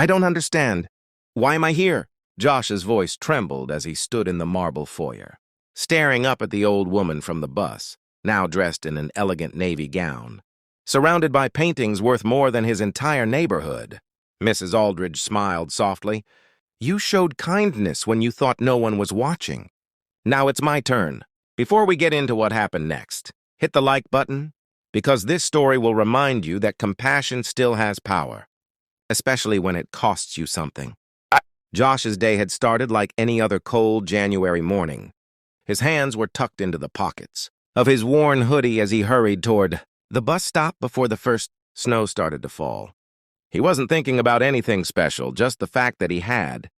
I don't understand. Why am I here? Josh's voice trembled as he stood in the marble foyer, staring up at the old woman from the bus, now dressed in an elegant navy gown, surrounded by paintings worth more than his entire neighborhood. Mrs. Aldridge smiled softly. You showed kindness when you thought no one was watching. Now it's my turn. Before we get into what happened next, hit the like button, because this story will remind you that compassion still has power, especially when it costs you something. Josh's day had started like any other cold January morning. His hands were tucked into the pockets of his worn hoodie as he hurried toward the bus stop before the first snow started to fall. He wasn't thinking about anything special, just the fact that he had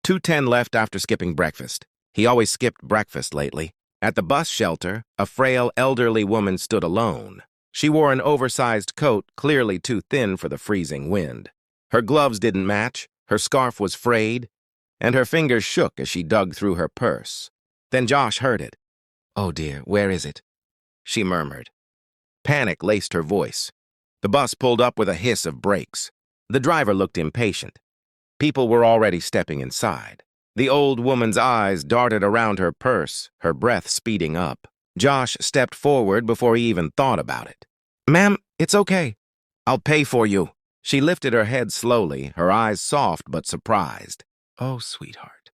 2:10 left after skipping breakfast. He always skipped breakfast lately. At the bus shelter, a frail, elderly woman stood alone. She wore an oversized coat, clearly too thin for the freezing wind. Her gloves didn't match, her scarf was frayed, and her fingers shook as she dug through her purse. Then Josh heard it. "Oh dear, where is it?" she murmured. Panic laced her voice. The bus pulled up with a hiss of brakes. The driver looked impatient. People were already stepping inside. The old woman's eyes darted around her purse, her breath speeding up. Josh stepped forward before he even thought about it. "Ma'am, it's okay. I'll pay for you." She lifted her head slowly, her eyes soft but surprised. "Oh, sweetheart.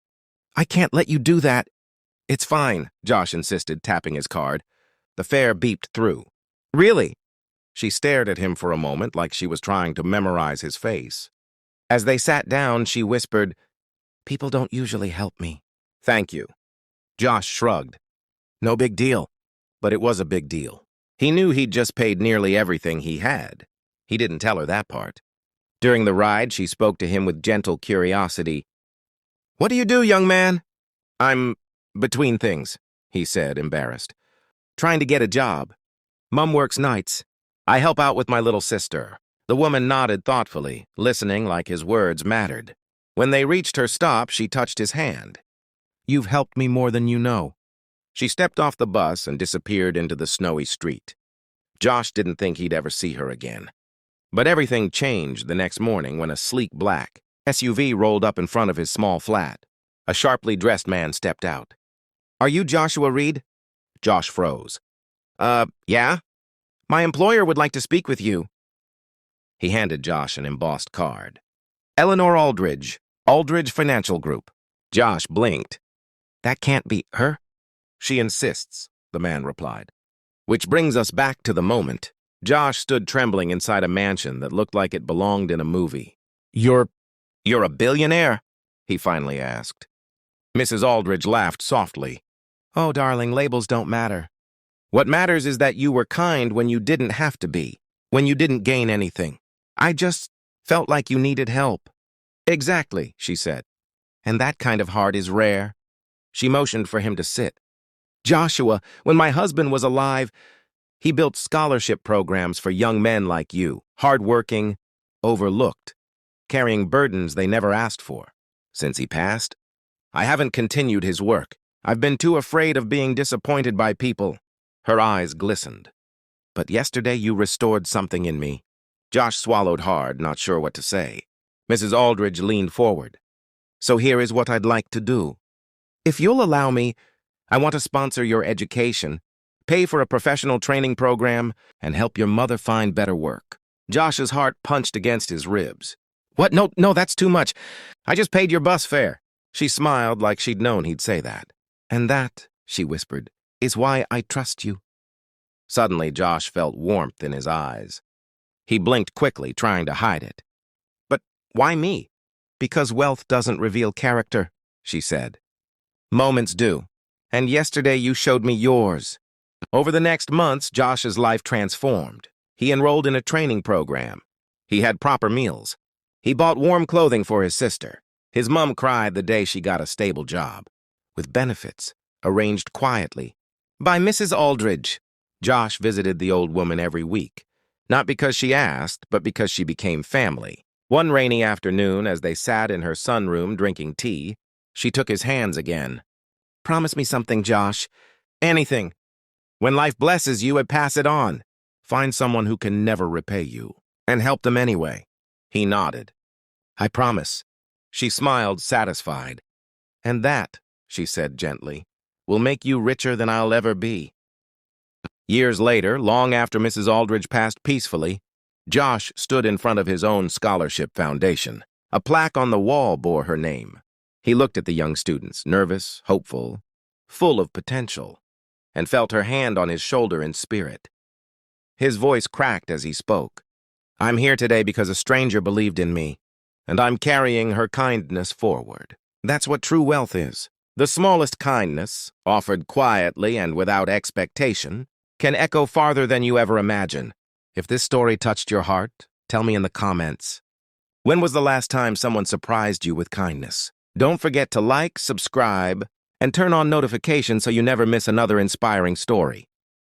I can't let you do that." "It's fine," Josh insisted, tapping his card. The fare beeped through. "Really?" She stared at him for a moment like she was trying to memorize his face. As they sat down, she whispered, "People don't usually help me." "Thank you." Josh shrugged. No big deal. But it was a big deal. He knew he'd just paid nearly everything he had. He didn't tell her that part. During the ride, she spoke to him with gentle curiosity. "What do you do, young man?" "I'm between things," he said, embarrassed. "Trying to get a job. Mum works nights. I help out with my little sister." The woman nodded thoughtfully, listening like his words mattered. When they reached her stop, she touched his hand. "You've helped me more than you know." She stepped off the bus and disappeared into the snowy street. Josh didn't think he'd ever see her again. But everything changed the next morning when a sleek black SUV rolled up in front of his small flat. A sharply dressed man stepped out. "Are you Joshua Reed?" Josh froze. Yeah? My employer would like to speak with you." He handed Josh an embossed card. "Eleanor Aldridge, Aldridge Financial Group." Josh blinked. "That can't be her." "She insists," the man replied. Which brings us back to the moment. Josh stood trembling inside a mansion that looked like it belonged in a movie. You're a billionaire?" he finally asked. Mrs. Aldridge laughed softly. "Oh, darling, labels don't matter. What matters is that you were kind when you didn't have to be, when you didn't gain anything. I just felt like you needed help." "Exactly," she said. "And that kind of heart is rare." She motioned for him to sit. "Joshua, when my husband was alive, he built scholarship programs for young men like you, hardworking, overlooked, carrying burdens they never asked for. Since he passed, I haven't continued his work. I've been too afraid of being disappointed by people." Her eyes glistened. "But yesterday you restored something in me." Josh swallowed hard, not sure what to say. Mrs. Aldridge leaned forward. "So here is what I'd like to do. If you'll allow me, I want to sponsor your education, pay for a professional training program, and help your mother find better work." Josh's heart punched against his ribs. "What? No, that's too much. I just paid your bus fare." She smiled like she'd known he'd say that. "And that," she whispered, "is why I trust you." Suddenly, Josh felt warmth in his eyes. He blinked quickly, trying to hide it. "But why me?" "Because wealth doesn't reveal character," she said. "Moments do. And yesterday you showed me yours." Over the next months, Josh's life transformed. He enrolled in a training program. He had proper meals. He bought warm clothing for his sister. His mom cried the day she got a stable job, with benefits, arranged quietly by Mrs. Aldridge. Josh visited the old woman every week, not because she asked, but because she became family. One rainy afternoon, as they sat in her sunroom drinking tea, she took his hands again. "Promise me something, Josh. Anything. When life blesses you, pass it on. Find someone who can never repay you, and help them anyway." He nodded. I promise. She smiled, satisfied. And that, she said gently, will make you richer than I'll ever be. Years later, long after Mrs. Aldridge passed peacefully, Josh stood in front of his own scholarship foundation. A plaque on the wall bore her name. He looked at the young students, nervous, hopeful, full of potential, and felt her hand on his shoulder in spirit. His voice cracked as he spoke. I'm here today because a stranger believed in me, and I'm carrying her kindness forward. That's what true wealth is. The smallest kindness, offered quietly and without expectation, can echo farther than you ever imagine. If this story touched your heart, tell me in the comments. When was the last time someone surprised you with kindness? Don't forget to like, subscribe, and turn on notifications so you never miss another inspiring story.